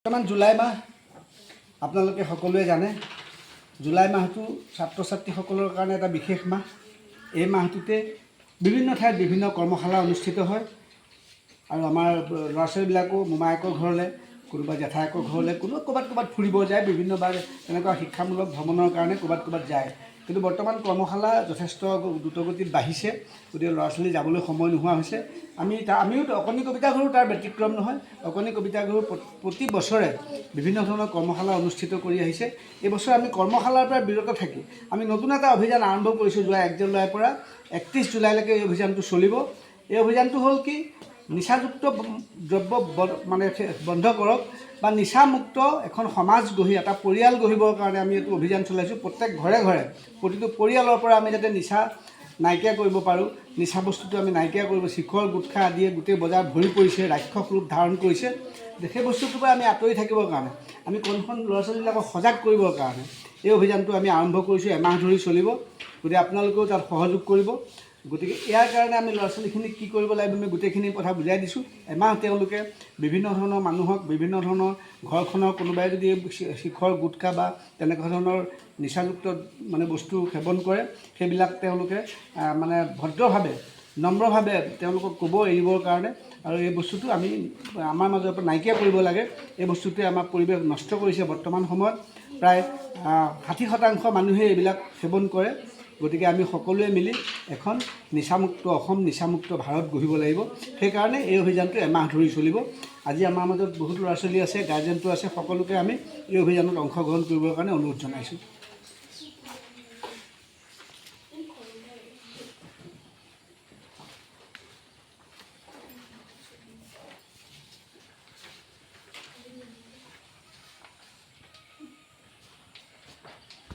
বৰ্তমান জুলাই মাহ আপোনালোকে সকলোৱে জানে। জুলাই মাহটো ছাত্ৰ ছাত্ৰীসকলৰ কাৰণে এটা বিশেষ মাহ। এই মাহটোতে বিভিন্ন ঠাইত বিভিন্ন কৰ্মশালা অনুষ্ঠিত হয় আৰু আমাৰ ল'ৰা ছোৱালীবিলাকো মোমায়েকৰ ঘৰলৈ, কোনোবা জেঠায়েকৰ ঘৰলৈ, ক'ৰবাত ফুৰিব যায়, বিভিন্নবাৰ তেনেকুৱা শিক্ষামূলক ভ্ৰমণৰ কাৰণে ক'ৰবাত যায়। কিন্তু বৰ্তমান কৰ্মশালা যথেষ্ট দ্ৰুতগতিত বাঢ়িছে, গতিকে ল'ৰা ছোৱালী যাবলৈ সময় নোহোৱা হৈছে। আমিও অকণি কবিতা ঘৰো তাৰ ব্যতিক্ৰম নহয়। অকণি কবিতা ঘৰো প্ৰতি বছৰে বিভিন্ন ধৰণৰ কৰ্মশালা অনুষ্ঠিত কৰি আহিছে। এই বছৰ আমি কৰ্মশালাৰ পৰা বিৰত থাকি আমি নতুন এটা অভিযান আৰম্ভ কৰিছোঁ। যোৱা 1 জুলাইৰ পৰা 31 জুলাইলৈকে এই অভিযানটো চলিব। এই অভিযানটো হ'ল কি, নিচাযুক্ত দ্ৰব্য বন্ধ কৰক বা নিচামুক্ত এখন সমাজ গঢ়ি এটা পৰিয়াল গঢ়িবৰ কাৰণে আমি এইটো অভিযান চলাইছোঁ। প্ৰত্যেক ঘৰে ঘৰে প্ৰতিটো পৰিয়ালৰ পৰা আমি যাতে নিচা নাইকিয়া কৰিব পাৰোঁ, নিচা বস্তুটো আমি নাইকিয়া কৰিব, শিখৰ গুটখা আদিয়ে গোটেই বজাৰ ভৰি পৰিছে, ৰাক্ষস ৰূপ ধাৰণ কৰিছে। সেই বস্তুটোৰ পৰা আমি আঁতৰি থাকিবৰ কাৰণে, আমি কণ ল'ৰা ছোৱালীবিলাকক সজাগ কৰিবৰ কাৰণে এই অভিযানটো আমি আৰম্ভ কৰিছোঁ। এমাহ ধৰি চলিব। গতিকে আপোনালোকেও তাত সহযোগ কৰিব। গতিকে ইয়াৰ কাৰণে আমি ল'ৰা ছোৱালীখিনিক কি কৰিব লাগিব, আমি গোটেইখিনি কথা বুজাই দিছোঁ। এমাহ তেওঁলোকে বিভিন্ন ধৰণৰ মানুহক, বিভিন্ন ধৰণৰ ঘৰখনৰ কোনোবাই যদি শিখৰ গুটখা বা তেনেকুৱা ধৰণৰ নিচাযুক্ত বস্তু সেৱন কৰে, সেইবিলাক তেওঁলোকে ভদ্ৰভাৱে, নম্ৰভাৱে তেওঁলোকক ক'ব এৰিবৰ কাৰণে। আৰু এই বস্তুটো আমি আমাৰ মাজৰ পৰা নাইকিয়া কৰিব লাগে। এই বস্তুটোৱে আমাৰ পৰিৱেশ নষ্ট কৰিছে। বৰ্তমান সময়ত প্ৰায় 60% মানুহে এইবিলাক সেৱন কৰে। গতিকে আমি সকলোৱে মিলি এখন নিচামুক্ত অসম, নিচামুক্ত ভাৰত গঢ়িব লাগিব। সেইকাৰণে এই অভিযানটো এমাহ ধৰি চলিব। আজি আমাৰ মাজত বহুত ল'ৰা ছোৱালী আছে, গাৰ্জেনটো আছে, সকলোকে আমি এই অভিযানত অংশগ্ৰহণ কৰিবৰ কাৰণে অনুৰোধ জনাইছোঁ।